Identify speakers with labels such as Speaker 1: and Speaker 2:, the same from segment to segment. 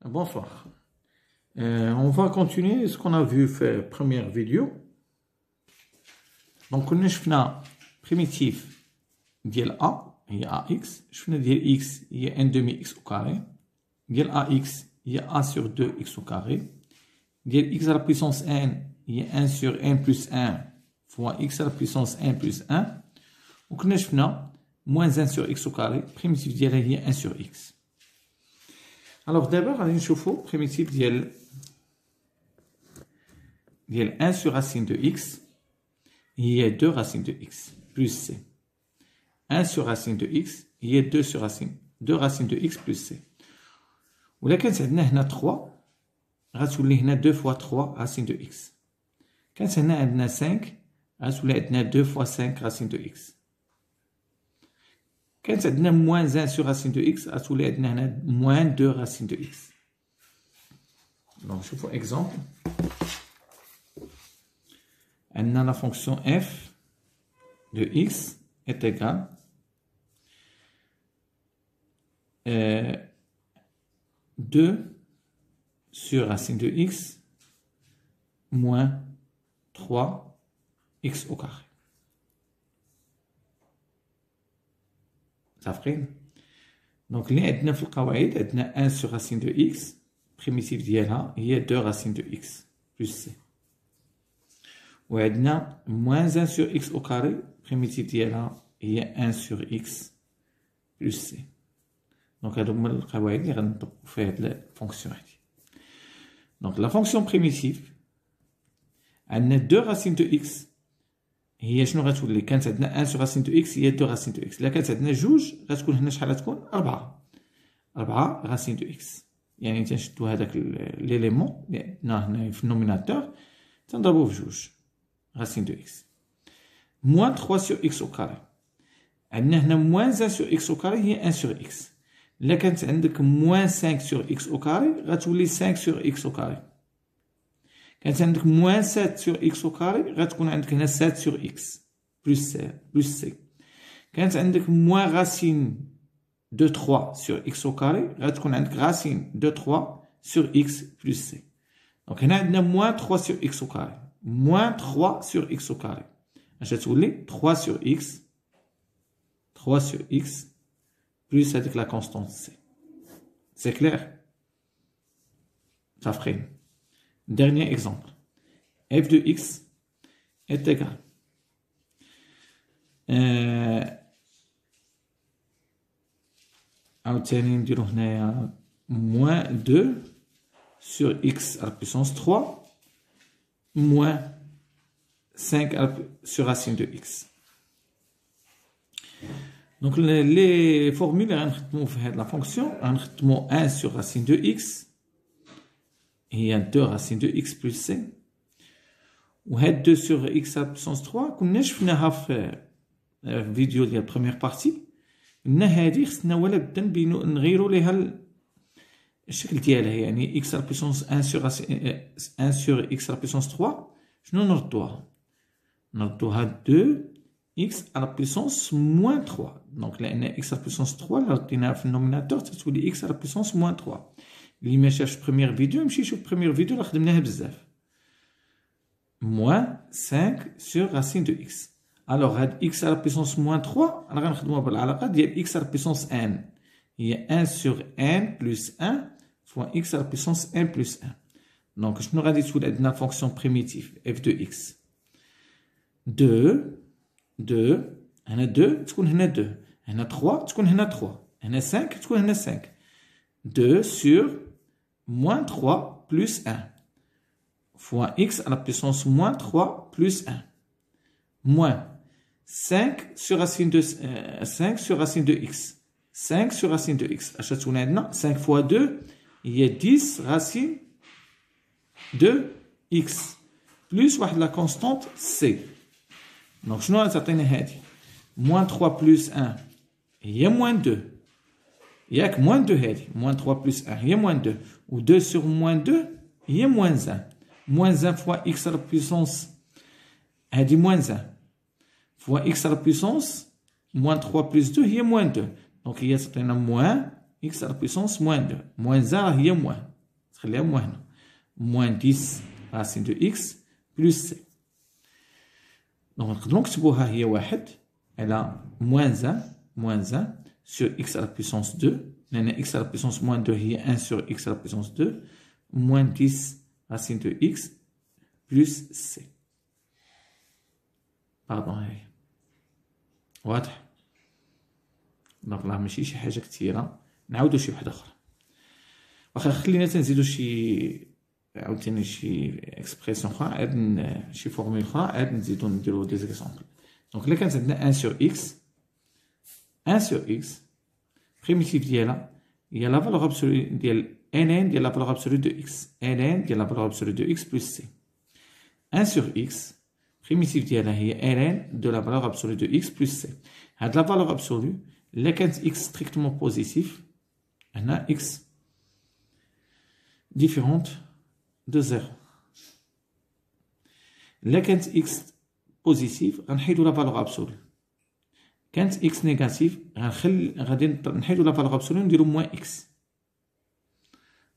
Speaker 1: Bonsoir. On va continuer ce qu'on a vu faire première vidéo. Donc on a fait primitif ديال A هي AX, شفنا ديال X هي n demi X au carré, ديال AX هي A sur 2X au carré, ديال X à la puissance n هي 1 sur n plus 1 fois X à la puissance n plus 1, وكنا شفنا moins 1 sur X au carré, primitif ديالها هي 1 sur X. Alors d'abord غادي نشوفو primitif ديال 1 sur racine de X هي 2 racine de X plus C. 1 sur racine de X هي 2 sur racine de X plus C. ولا كانت عندنا هنا 3 غتولي هنا 2 fois 3 racine de X. كانت هنا عندنا 5 غتولي عندنا 2 fois 5 racine de X. كانت عندنا moins 1 sur racine de X غتولي عندنا هنا moins 2 racine de X. Donc شوفوا exemple. عندنا la fonction f de X est égale 2 sur racine de X moins 3 X au carré. صافين. دونك اللي عندنا في القواعد عندنا 1 sur racine de X primitif ديالها هي 2 racine de X plus C. وعندنا moins 1 sur X au carré primitif ديالها هي 1 sur X plus C. دونك هادو هما القواعد اللي غنطبقو في هاد الفونكسيون هادي. دونك لا فونكسيون بريميتيف عندنا 2 racine de X هي شنو غتولي؟ كانت عندنا 1 sur racine de X هي 2 racine de X. إلا كانت عندنا جوج غتكون هنا شحال غتكون؟ 4 racine de X. يعني تنشدو هداك ليليمون اللي عندنا هنا في النوميناتور تنضربوه في جوج racine de X. Moins 3 sur X au carré. عندنا هنا moins 1 sur X au carré هي 1 sur X. إلا كانت عندك moins 5 sur X au carré غتولي 5 sur X au carré. كانت عندك moins 7 sur X au carré غتكون عندك هنا 7 sur X plus C. كانت عندك moins racine de 3 sur X au carré غتكون عندك racine de 3 sur X plus C. دونك هنا عندنا moins 3 sur X au carré moins 3 sur X au carré. اش غتولي 3 sur X plus هذيك la constante C. C'est clair? Ça ferait. Dernier exemple. f de x est égal عاوتاني نديرو هنايا moins 2 sur x à la puissance 3 moins 5 sur racine de x. Donc les formules غنخدمو في هاد la fonction غنخدمو 1 sur racine de x هي 2 racine de x plus c. وهاد 2 sur x à la puissance 3 كنا شفناها في الفيديو ديال البروميير بارتي. قلنا هادي خصنا ولا بدا نغيرو ليها الشكل ديالها، يعني x à la puissance 1 sur x à la puissance 3 شنو نردوها 2 x à la puissance moins 3. دونك لأن x à la puissance 3 اللي رديناها في النوميناتور تتولي x à la puissance moins 3. اللي ما شافش بروميير فيديو يمشي يشوف بروميير فيديو اللي خدمناها بزاف. moins 5 sur racine de x. alors هاد x à la puissance moins 3 انا غنخدموها بالعلاقه ديال x à la puissance n هي 1 sur n plus 1 fois x à la puissance n plus 1. دونك شنو غادي تولي عندنا فونكسيون بريميتيف f de x 2 هنا 2 تكون هنا 2 هنا 3 تكون هنا 3 هنا 5 تكون هنا 5 2 sur moins 3 plus 1 fois x à la puissance moins 3 plus 1 moins 5 sur racine de 5 sur racine de x 5 sur racine de x اش تكون عندنا 5 fois 2 هي 10 racine de x plus واحد la constante c. دونك شنو غتعطينا هادي moins 3 plus 1 هي moins 2 ياك moins 2 هادي moins 3 plus 1 هي moins 2 و 2 sur moins 2 هي moins 1 moins 1 fois x à la puissance هادي moins 1 fois x à la puissance moins 3 plus 2 هي moins 2 دونك هي تعطينا moins x à la puissance moins 2 moins 1 هي moins تخليها موان هنا موان 10 راسين دو إكس بلوس سي. دونك نقدرو نكتبوها هي واحد على موان زان سور إكس على بويسونس 2 لأن إكس على بويسونس موان 2 هي 1 سور إكس على بويسونس 2 موان 10 راسين دو إكس بلوس سي. باردون هاهي واضح. دونك راه ماشي شي حاجة كتيرة. نعاودو شي وحدة أخرى واخا خلينا تنزيدو شي عاوتاني شي اكسبريسيون اخرى عاد شي فورمول اخرى عاد نزيدو نديرو دي زيكزامبل. دونك الا كانت عندنا 1 سور اكس بريميتيف ديالها هي لا فالور ابسولو ديال ln ديال لا فالور ابسولو دو اكس ln ديال لا فالور ابسولو دو اكس بلس سي. 1 سور اكس بريميتيف ديالها هي ln دو لا فالور ابسولو دو اكس بلس سي. هاد لا فالور ابسولو الا كانت اكس ستريكتومون بوزيتيف هنا اكس différente de 0. إلا كانت x بوزيتيف غنحيدو لا فالور ابسولو. كانت x نيجاتيف غادي نحيدو لا فالور ابسولو نديرو موان x.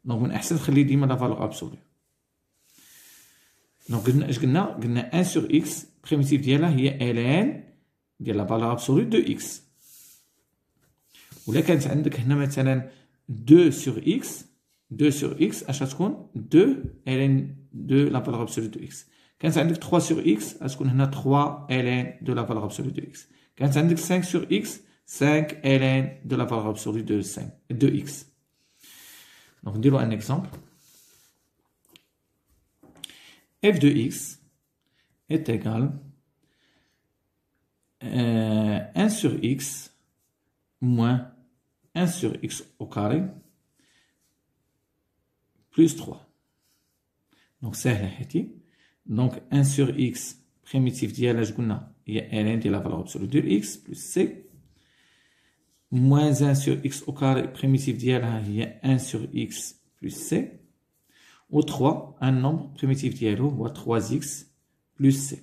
Speaker 1: دونك من الأحسن تخلي ديما لا فالور ابسولو. دونك قلنا اش قلنا 1 سور x بريميتيف ديالها هي ln ديال لا فالور ابسولو دو x. ولا كانت عندك هنا مثلا 2 سور x 2 sur x اش غتكون 2 ln de la valeur absolue de x. كانت عندك 3 sur x غتكون هنا 3 ln de la valeur absolue de x. كانت عندك 5 sur x 5 ln de la valeur absolue de 5 de x. Donc نديرو un exemple. f de x est égal 1 sur x moins 1 sur x au carré plus 3. Donc سهلة هاتي. Donc 1 sur x primitif ديالها اش قلنا هي ln ديال لا فالور ابسولو ديال x plus c moins 1 sur x au carré primitif ديالها هي 1 sur x plus c و 3 un nombre primitif ديالو هو 3x plus c.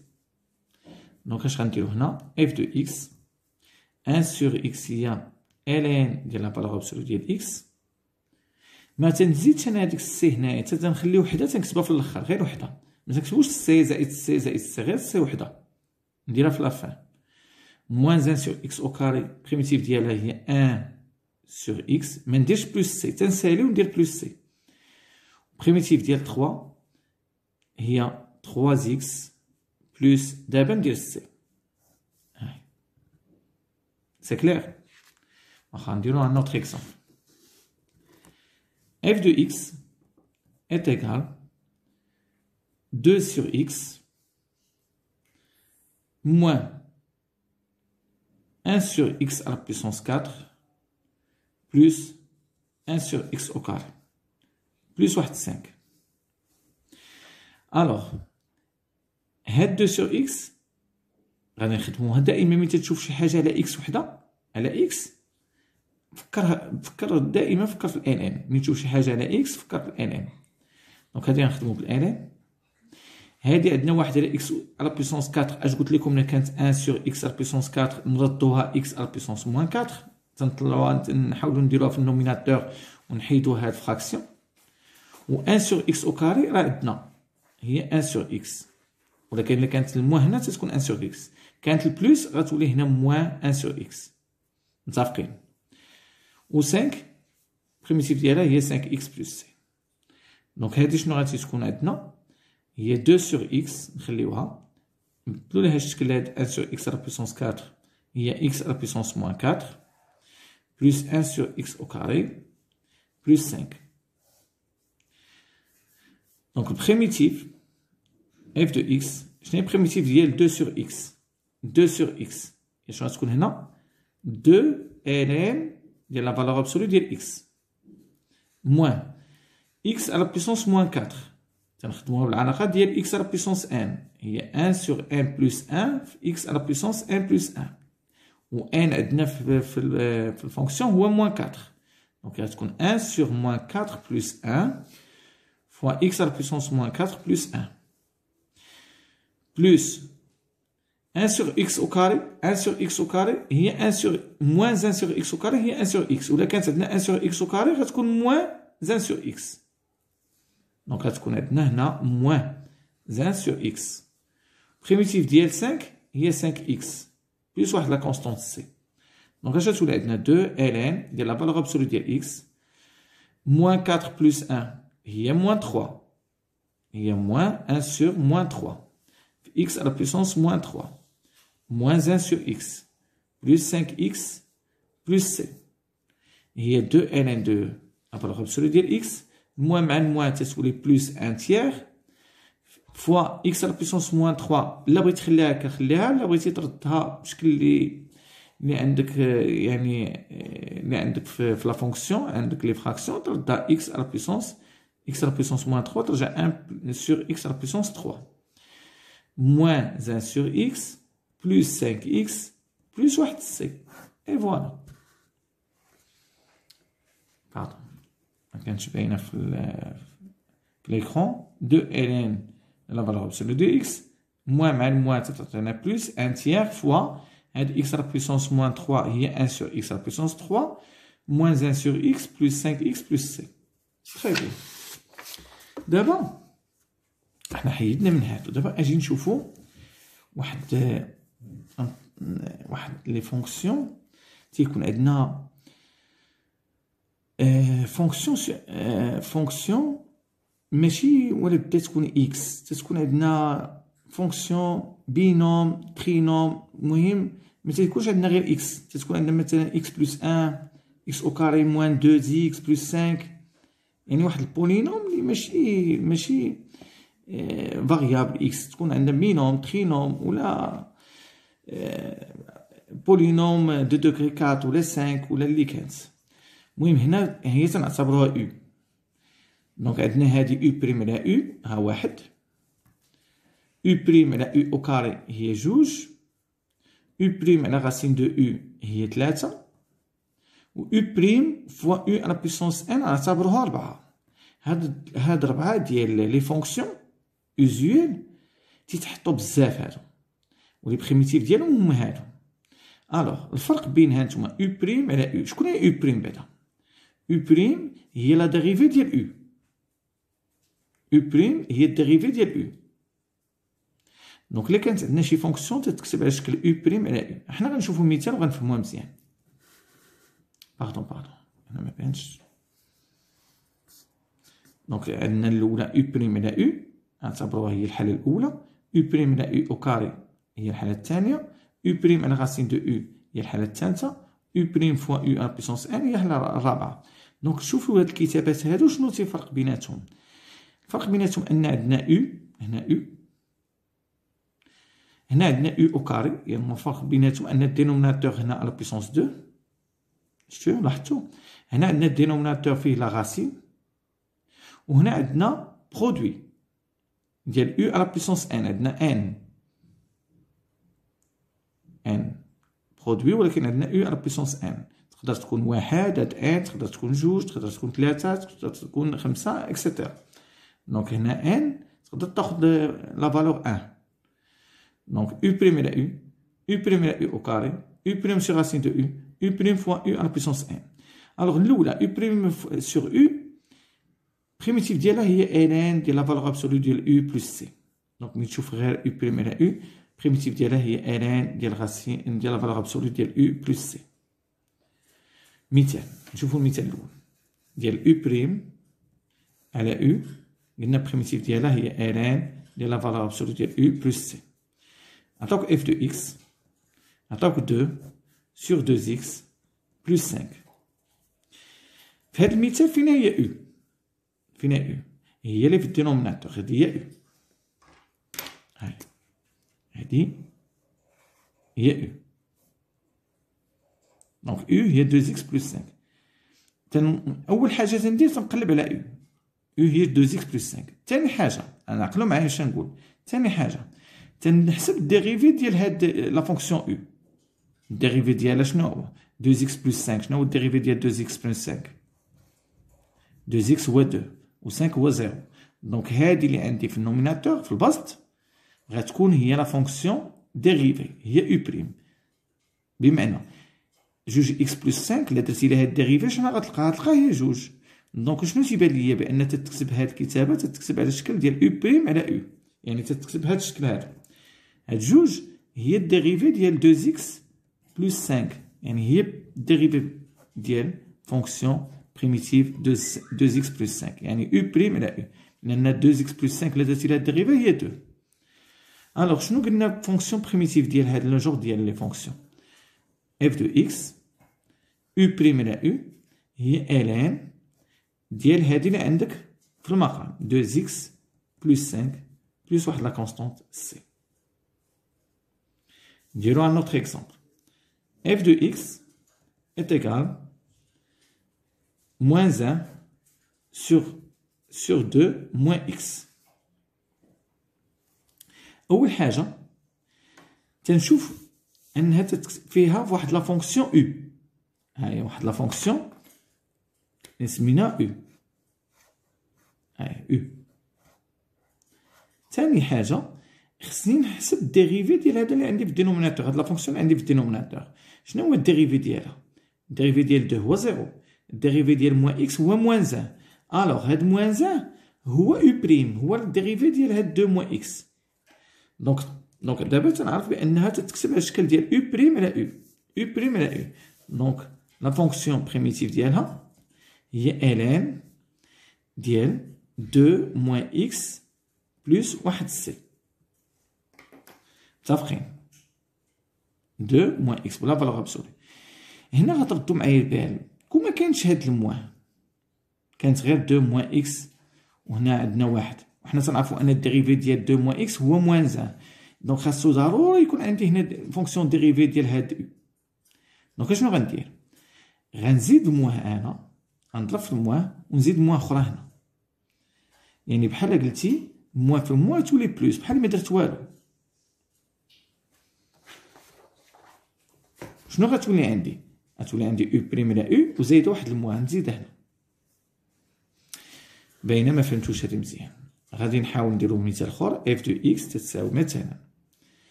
Speaker 1: Donc اش غنديرو هنا f de x 1 sur x هي ln ديال لا فالور ابسولو ديال x. ما تنزيدش انا هاديك السي هنايا حتى تنخلي وحده تنكتبها في الاخر غير وحده ما تكتبوش سي زائد سي زائد سي غير سي وحده نديرها في لافان. موان 1 سور اكس او كاري بريميتيف ديالها هي 1 سور اكس ما نديرش بلس سي تنسالي وندير بلس سي. بريميتيف ديال 3 هي 3 اكس بلس دابا ندير سي. هاي سي كلير. واخا نديرو ان اوتر اكزامبل. f de x est égal 2 sur x moins 1 sur x à la puissance 4 plus 1 sur x au carré plus 5. Alors, هاد 2 sur x غادي نخدموها دائما ملي تشوف شي حاجة على x وحدة على x فكر دائما فكر في ال n. ملي تشوف شي حاجه على x فكر في ال n. دونك هادي غنخدمو بال n. هادي عندنا واحد على x على بويسونس 4 اش قلت لكم كانت 1 سور x على بويسونس 4 نردوها x على بويسونس موان 4 تنطلعوها نحاولوا نديروها في النوميناتور ونحيدوا هاد الفراكسيون. و 1 سور x او كاري راه عندنا هي 1 سور x ولكن الا كانت الموان هنا تتكون 1 سور x. كانت البلوس غتولي هنا موان 1 سور x. متفقين. و 5 بريميتيف ديالها هي 5x بلس c. دونك هادي شنو غادي تكون عندنا هي 2 sur x نخليوها نبدلو ليها الشكل هاد 1 sur x على بويسونس 4 هي x على بويسونس موان 4 بلس 1 sur x au carré بلس 5. دونك البريميتيف f de x شنو هي البريميتيف ديال 2 sur x 2 sur x هي شنو غتكون هنا 2 ln ديال لا فالور ابسولو ديال x موان x على بويسونس موان 4 تنخدموها بالعلاقه ديال x على بويسونس n هي 1 sur 1 plus 1 في x على بويسونس 1 plus 1 و n عندنا في الفونكسيون هو موان 4 دونك غتكون 1 sur موان 4 plus 1 fois x على بويسونس موان 4 plus 1 plus 1 sur x au carré 1 sur x au carré هي 1 sur moins 1 sur x au carré هي 1 sur x ولا كانت عندنا 1 sur x au carré غتكون moins 1 sur x دونك غتكون عندنا هنا موان 1 سور إكس. بريميتيف ديال 5 هي 5 إكس بلس واحد لا كونستونت سي. دونك اش غتولي عندنا 2 ln ديال لا فالور ابسولو ديال إكس موان 4 بلس 1 هي موان 3 هي موان 1 سور موان 3 في x à la puissance moins 3 moins 1 sur x plus 5x plus c هي 2 ln de la valeur absolue ديال x moins مع الموان تتولي plus 1 tiers fois x à la puissance moins 3 لا بغيتي تخليها كنخليها لا بغيتي تردها بشكل اللي عندك يعني اللي عندك في لا فونكسيون عندك لي فراكسيون تردها x à la puissance moins 3 ترجع 1 sur x à la puissance 3 moins 1 sur x plus 5x plus 1 c. Et voilà. Pardon. ما كانتش باينه في l'écran 2 ln la valeur absolue de x moins مع الموان تعطينا plus 1 tiers fois هاد x à la puissance moins 3 هي 1 sur x à la puissance 3 moins 1 sur x plus 5x plus c. Très bien. دابا احنا حيدنا من هادو. دابا اجي نشوفو واحد لي فونكسيون تيكون عندنا فونكسيون ماشي ولا بدا تكون اكس تتكون عندنا فونكسيون بينوم ترينوم المهم ما تيكونش عندنا غير اكس تتكون عندنا مثلا اكس بلس 1 اكس او كاري موان 2 دي اكس بلس 5 يعني واحد البولينوم اللي ماشي فاريابل اكس تكون عندنا بينوم ترينوم ولا بولينوم دو دوغري 4 ولا 5 ولا اللي كانت. المهم هنا هي تنعتبروها او. دونك عندنا هادي او بريم على او ها واحد او بريم على او او كاري هي جوج او بريم على غاسين دو او هي 3 و او بريم فوا او على بيسونس ان نعتبروها 4. هاد 4 ديال لي فونكسيون اوزيوال تيتحطو بزاف هادو و لي بريميتيف ديالهم هما هادو. الوغ الفرق بين هانتوما او بريم على او. شكون هي او بريم بعدا؟ او بريم هي لا ديريفي ديال او. او بريم هي الديريفي ديال او. دونك الا كانت عندنا شي فونكسيون تتكتب على شكل او بريم على او. حنا غنشوفو مثال وغنفهموها مزيان. باردون انا ما بانش. دونك عندنا الاولى او بريم على او نعتبروها هي الحاله الاولى. او بريم على او او كاري هي الحاله الثانيه. او بريم على غاسين دو او هي الحاله الثالثه. او بريم فوا او على بيسونس ان هي الحاله الرابعه. دونك شوفوا هاد الكتابات هادو شنو تيفرق بيناتهم. الفرق بيناتهم ان عندنا او هنا او هنا عندنا او او كاري. يعني الفرق بيناتهم ان الدينوميناتور هنا على بيسونس 2 شتو لاحظتوا. هنا عندنا الدينوميناتور فيه لا غاسين وهنا عندنا برودوي ديال او على بيسونس ان. عندنا ان برودوي ولكن عندنا او على بيسونس ان. تقدر تكون واحد هاد ان تقدر تكون جوج تقدر تكون ثلاثة تقدر تكون خمسة اكسيتيرا. دونك هنا ان تقدر تاخد لا فالور ان. دونك او بريم على او او بريم على او او كاري او بريم سور راسين دو او او بريم فوا او على بيسونس ان. الوغ الاولى او بريم سور او بريميتيف ديالها هي ln ديال لا فالور ابسولو ديال او بلس سي. دونك ملي تشوف غير او بريم على او بريميتيف ديالها هي ln ديال غاسين ديال لا فالور ابسولو ديال او بلس سي. مثال نشوفو المثال الاول ديال او بريم على او. قلنا بريميتيف ديالها هي ln ديال لا فالور ابسولو ديال او بلس سي. عطاوك اف دو اكس عطاوك 2 sur 2x plus 5. في هاد المثال فين هي او؟ فين هي او؟ هي اللي في الدينوميناتور. هادي هي او. هادي هي او. دونك او هي 2x plus 5. اول حاجه تندير تنقلب على او. او هي 2x plus 5. ثاني حاجه انا عقلوا معايا اش نقول. ثاني حاجه تنحسب الديريفي ديال هاد لا فونكسيون او. الديريفي ديالها شنو هو؟ 2x plus 5. شنو هو الديريفي ديال 2x plus 5؟ 2x هو 2 و 5 هو 0. دونك هادي اللي عندي في النوميناتور في البسط غتكون هي لا فونكسيون ديريفي هي او بريم. بمعنى جوج اكس بلس 5 الا درتي لها الديريفي شنو غتلقى؟ غتلقى هي جوج. دونك شنو تيبان ليا بان تتكتب هاد الكتابه تتكتب على الشكل ديال او بريم على او، يعني تتكتب هاد الشكل هذا. هاد جوج هي الديريفي ديال 2 اكس بلس 5، يعني هي الديريفي ديال فونكسيون بريميتيف 2 اكس بلس 5، يعني او بريم على او، لان 2 اكس بلس 5 لا درتي لها الديريفي هي 2. الوغ شنو قلنا فونكسيون بريميتيف ديال هاد لو جور ديال لي فونكسيون؟ اف دو اكس او بريم على او هي الان ديال هادي اللي عندك في المقام 2 اكس بلس 5 بلس واحد لا كونستانت سي. نديرو ان اوتر اكزومبل. f de x est égal moins 1 sur 2 moins x. أول حاجة تنشوف أنها فيها واحد لا فونكسيون u، هاهي واحد لا فونكسيون اللي سميناها u، هاهي u. ثاني حاجة خصني نحسب الديريفي ديال هذا اللي عندي في الدينوميناتور، هاد لا فونكسيون اللي عندي في الدينوميناتور. شنو هو الديريفي ديالها؟ الديريفي ديال 2 هو 0، الديريفي ديال موان اكس هو موان 1. الوغ هاد موان 1 هو او بريم، هو الديريفي ديال هاد 2 موان اكس. دونك دابا تنعرف بانها تتكتب على الشكل ديال او بريم على او، او بريم على او. دونك لا فونكسيون بريميتيف ديالها هي الان ديال 2 موان اكس بلس واحد سي. متفقين؟ 2 موان اكس بلا فالور ابسولي. هنا غتردو معايا البال، كون ما كانش هاد الموان، كانت غير 2 موان اكس وهنا عندنا واحد، وحنا تنعرفو ان الديريفي ديال 2 موان اكس هو موان 1، دونك خاصو ضروري يكون عندي هنا فونكسيون ديريفي ديال هاد او. دونك اشنو غندير؟ غنزيد الموان انا، غنضرب في الموان ونزيد موان اخرى هنا، يعني بحال قلتي موان في موان تولي بلوس، بحال ما درت والو. شنو غتولي عندي؟ غتولي عندي او بريم على او وزايد واحد الموان نزيد هنا. باينه ما فهمتوش هادي مزيان. غادي نحاول نديرو مثال اخر. اف دو اكس تتساوي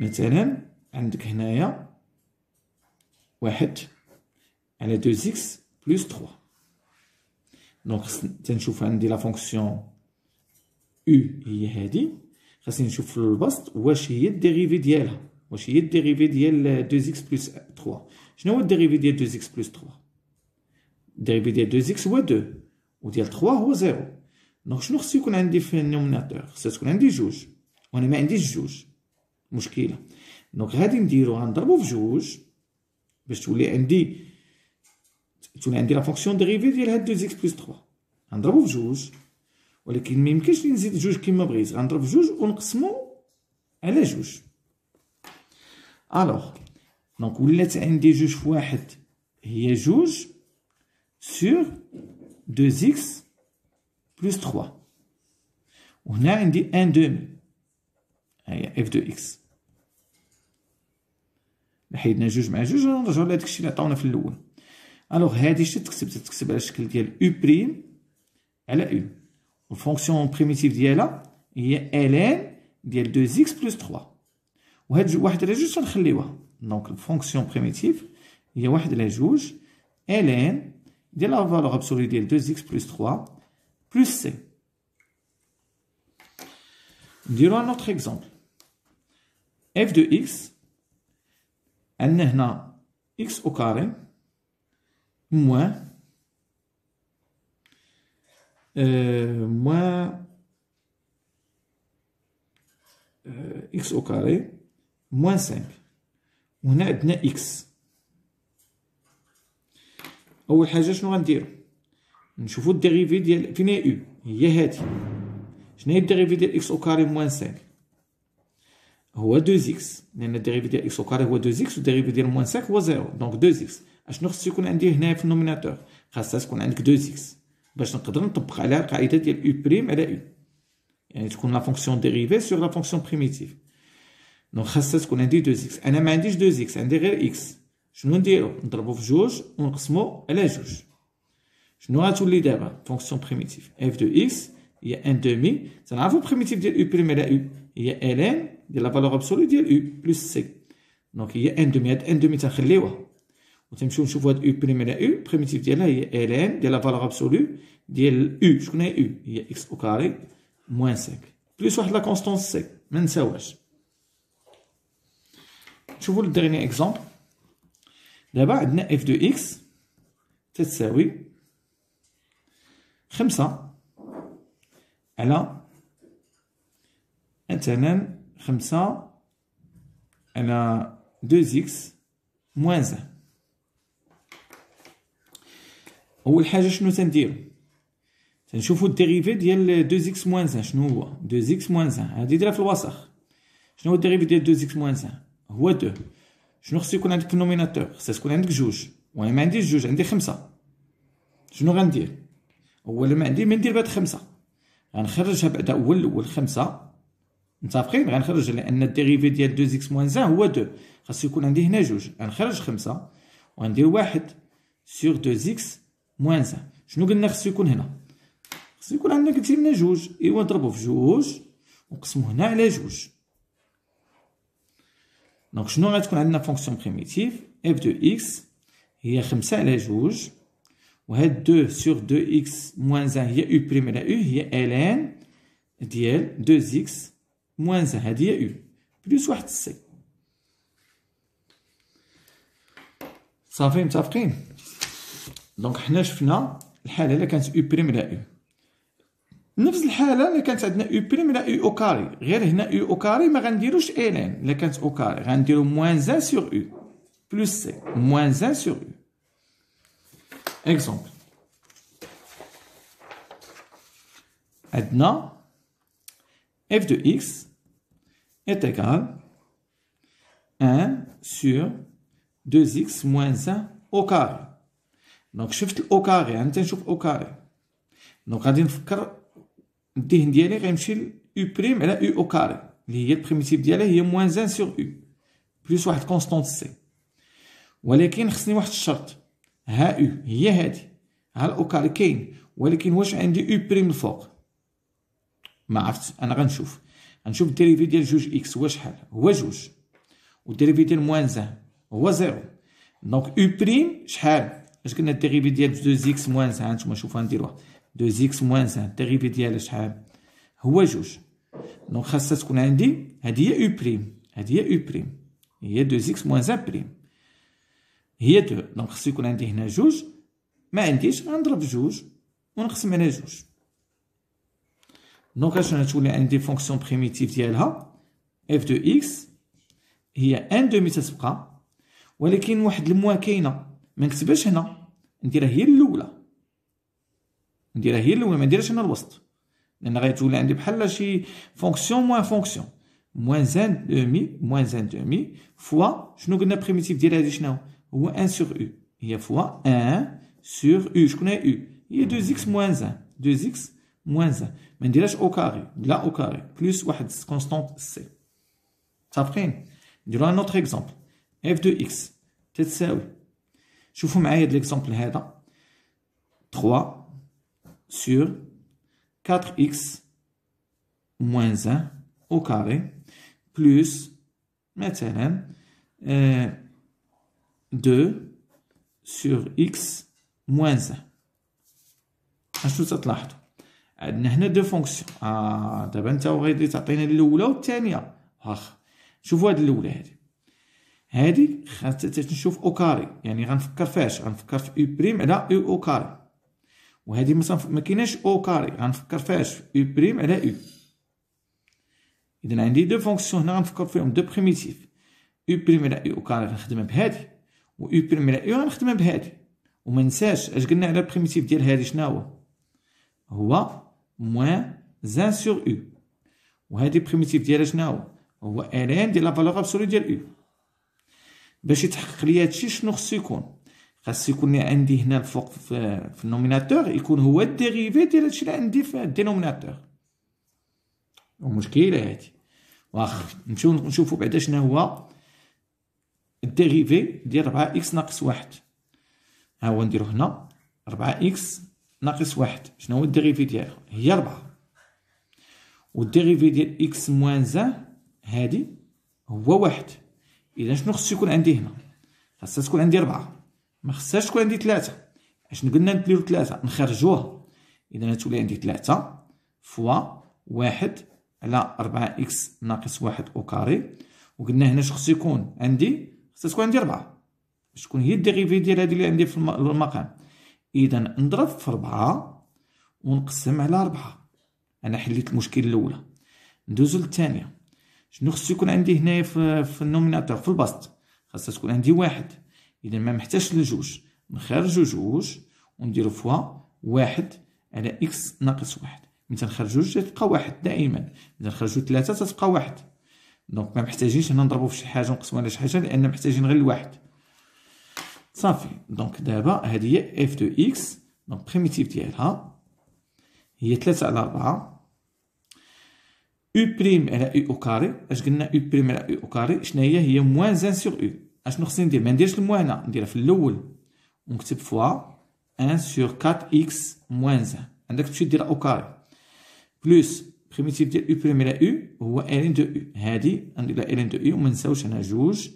Speaker 1: مثلا عندك هنايا 1 على 2 اكس بلس 3. دونك تنشوف عندي لا فونكسيون او هي هادي، خاصني نشوف في البسط واش هي الديريفي ديالها، واش هي الديريفي ديال 2 اكس بلس 3. شنو هو الديريفي ديال 2 اكس بلس 3؟ الديريفي ديال 2 اكس هو 2 وديال 3 هو 0. دونك شنو خصو يكون عندي في النوميناتور؟ خصها تكون عندي جوج، وانا ما عنديش جوج، مشكله. دونك غادي نديرو غنضربو في جوج باش تولي عندي لا فونكسيون ديريفي ديال هاد 2 اكس بلس 3. غنضربو في جوج، ولكن ما يمكنش نزيد جوج كيما بغيت، غنضرب في جوج ونقسمو على جوج. الوغ دونك ولات عندي جوج في واحد هي جوج سور 2 اكس بلس 3، وهنا عندي ان دومي هي اف دو اكس. حيدنا جوج مع جوج ونرجعو لهداك الشيء اللي عطاونا في الاول. الوغ هادي شنو تتكتب على الشكل ديال او بريم على او، والفونكسيون بريميتيف ديالها هي الان ديال 2 اكس بلس 3، وهاد واحد على جوج تنخليوها. دونك الفونكسيون بريميتيف هي 1 على جوج الان ديال لا فالور ابسولي ديال 2 اكس بلس 3 بلس سي. نديرو ان اوتر اكزومبل. اف دو اكس عندنا هنا اكس او كاري موان اكس او كاري موان 5، وهنا عندنا اكس. اول حاجه شنو غنديرو؟ نشوفو الديريفي ديال فين هي او، هي هادي. شنو هي الديريفي ديال اكس او كاري موان 5؟ هو 2 اكس، لان الديريفي ديال اكس او كاري هو 2 اكس والديريفي ديال موان 5 هو 0، دونك 2 اكس. اشنو خصو يكون عندي هنايا في النوميناتور؟ خاصها تكون عندك 2 اكس باش نقدر نطبق عليها القاعده ديال او بريم على او، يعني تكون لا فونكسيون ديريفي سور لا فونكسيون بريميتيف. دونك خاصها تكون عندي 2 اكس. انا ما عنديش 2 اكس، عندي غير اكس. شنو نديرو؟ نضربو في جوج ونقسمو على جوج. شنو غتولي دابا؟ فونكسيون بريميتيف اف دو اكس هي ان دومي. تنعرفو بريميتيف ديال او بريم على او هي الان ديال لا فالور ابسولي ديال او بلس سي. دونك هي ان دومي. هاد ان دومي تنخليوها وتمشيو نشوفو هاد او بريم على او بريميتيف ديالها هي الان ديال لا فالور ابسولو ديال او. شكون هي او؟ هي اكس او كاري موان 5 بلس واحد لا كونستونس سي ما نساوهاش. نشوفو الديرني اكزومبل. دابا عندنا اف دو اكس تتساوي 5 على مثلا 5 على 2x موان 1. أول حاجة شنو تنديرو؟ تنشوفو الديريفي ديال 2x موان 1 شنو هو؟ 2x موان 1 هادي دايرة في الوسط. شنو هو الديريفي ديال 2x موان 1؟ هو 2. شنو خصو يكون عندك في النوميناتور؟ خصها تكون عندك جوج، وأنا ما عنديش جوج عندي 5. شنو غندير؟ أولا ما ندير بهاد 5 غنخرجها بعدا أول 5. متفقين؟ غنخرج لأن الديريفي ديال 2x موان 1 هو 2، خاصو يكون عندي هنا جوج، غنخرج 5 وغندير 1 سور 2x موان 1. شنو قلنا خصو يكون هنا؟ خصو يكون عندنا قلتي لنا جوج، إيوا نضربو في جوج ونقسمو هنا على جوج. دونك شنو غتكون عندنا فونكسيون بريميتيف اف دو اكس هي 5 على جوج، وهاد 2 سور 2x موان 1 هي او بريم على او هي الان ديال 2x موان 1 هادي هي او بلس واحد سي. صافي متفقين؟ دونك حنا شفنا الحالة إلا كانت او بريم على او، نفس الحالة إلا كانت عندنا او بريم على او او كاري، غير هنا او او كاري ما غنديروش الان. إلا كانت او كاري غنديرو موان 1 سور او بلس سي موان 1 سور او. اكزومبل عندنا f de x est égal 1 sur 2x moins 1 au carré. دونك شفت الاو كاري، انا تنشوف او كاري، دونك غادي نفكر الذهن ديالي غيمشي ل او بريم على او او كاري اللي هي البريميتيف ديالها هي موان 1 سور او بلس واحد كونستونت سي. ولكن خصني واحد الشرط، ها او هي هادي، ها الاو كاري كاين، ولكن واش عندي او بريم الفوق؟ ما عرفتش. انا غنشوف الديريفي ديال جوج اكس هو شحال؟ هو جوج، والديريفي ديال موان 1 هو زيرو. دونك او بريم شحال؟ اش قلنا الديريفي ديال 2 x موان 1؟ هانتوما شوفوا نديروها 2 x موان 1 الديريفي ديالها شحال؟ هو جوج. دونك خاصها تكون عندي هادي هي او بريم، هادي هي او بريم هي 2 x موان 1 بريم هي 2. دونك خصو يكون عندي هنا جوج، ما عنديش غنضرب جوج ونقسم على جوج. دونك اش غتولي عندي فونكسيون بريميتيف ديالها اف دو اكس هي ان دومي تتبقى، ولكن واحد الموا كاينه ما نكتبهاش هنا، نديرها هي الاولى، ما نديرهاش هنا الوسط، لان غتولي عندي بحال شي فونكسيون موان فونكسيون موان ان دومي فوا شنو قلنا بريميتيف ديال هادي شنو هو 1 سور او، هي فوا 1 سور او. شكون هي او؟ هي 2 x موان 1 2 x موان 1. ما نديرهاش او كاري، لا او كاري بلس واحد كونستونت سي. متفقين؟ نديرو ان اوتر اكزومبل اف دو اكس تتساوي، شوفوا معايا هاد ليكزومبل هذا 3 سور 4x موان 1 او كاري بلس مثلا 2 سور x موان 1. اشنو تتلاحظوا؟ عندنا هنا دو فونكسيون. دابا انت غادي تعطينا الاولى والثانيه. واخا شوفوا هاد الاولى هادي خاصها نشوف او كاري، يعني غنفكر فاش؟ غنفكر في او بريم على او كاري. وهادي مثلا ما كايناش او كاري، غنفكر فاش؟ في او بريم على او. اذا عندي دو فونكسيون هنا غنفكر فيهم دو بريميتيف، او بريم على او كاري غنخدمها بهادي، و او بريم على او غنخدمها بهادي. وما ننساش اش قلنا على البريميتيف ديال هادي شنو هو موان 1 سور او، وهادي بريميتيف ديالها شنو هو الان ديال لا فالور ابسولو ديال او. باش يتحقق لي هادشي شنو خصو يكون؟ خاص يكون عندي هنا الفوق في النوميناتور يكون هو الديريفي ديال هادشي اللي عندي في الدينوميناتور. ومشكله هادي. واخا نمشيو نشوفو بعدا شنو هو الديريفي ديال 4x ناقص 1. ها هو نديرو هنا 4x ناقص 1. شنو هو الديريفي ديالها؟ هي 4. والديريفي ديال x موان 1 هادي هو 1. اذا شنو خصو يكون عندي هنا؟ خاصها تكون عندي 4. ما خصهاش تكون عندي 3. اش قلنا نديرو 3 نخرجوها. اذا غتولي عندي 3 فوا 1 على 4 اكس ناقص 1 او كاري. وقلنا هنا خصو يكون عندي، خصها تكون عندي 4 باش تكون هي الديريفي ديال هادي اللي عندي في المقام. اذا نضرب في 4 ونقسم على 4. انا حليت المشكل الاولى. ندوزو للثانيه. شنو خصو يكون عندي هنايا في النوميناتور في البسط؟ خاصها تكون عندي 1. اذا ما محتاجش لجوج، نخرجو جوج ونديرو فوا 1 على اكس ناقص 1. ملي تنخرجو جوج تبقى 1 دائما، ملي تنخرجو 3 تتبقى 1. دونك ما محتاجينش هنا نضربو في شي حاجه ونقسمو على شي حاجه، لان محتاجين غير الواحد. صافي. دونك دابا هادي هي اف دو اكس. دونك بريميتيف ديالها هي 3 على 4 او بريم على او او كاري. اش قلنا او بريم على او او كاري شنو هي موان 1 سور او. اشنو خصني ندير؟ ما نديرش الموانه، نديرها في الاول ونكتب فوا 1 سور 4 اكس موان 1. عندك تمشي دير او كاري بلوس بريميتيف ديال او بريم على او هو الين دو او. هادي ندير لها الين دو او ومنساوش هنا جوج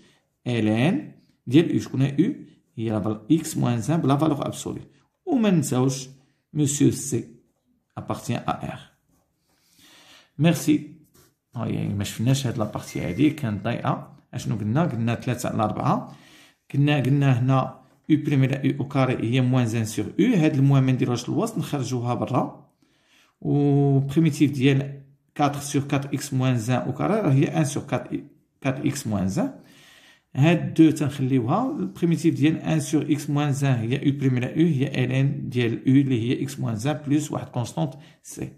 Speaker 1: الين ديال او. شكون هي او؟ هي اكس موان 1 بلا فالور ابسولي. وما نساوش مسيو سي appartient à R. ميرسي. هاي ما شفناش هاد لابارتي هادي كانت ضايعه. اشنو قلنا 3 على 4. قلنا هنا او بريم على او كاري هي موان 1 سور او. هاد الموان ما نديروهاش للوسط، نخرجوها برا. و بريميتيف ديال 4 سور 4 اكس موان 1 او كاري راه هي 1 سور 4 اكس موان 1. هاد 2 تنخليوها. البريميتيف ديال 1 سور اكس موان 1 هي او بريم على او هي الين ديال او اللي هي اكس موان 1 بلس واحد كونستونط سي.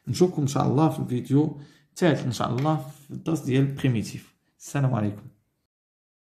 Speaker 1: نشوفكم ان شاء الله في الفيديو الثالث ان شاء الله في الدرس ديال البريميتيف. السلام عليكم.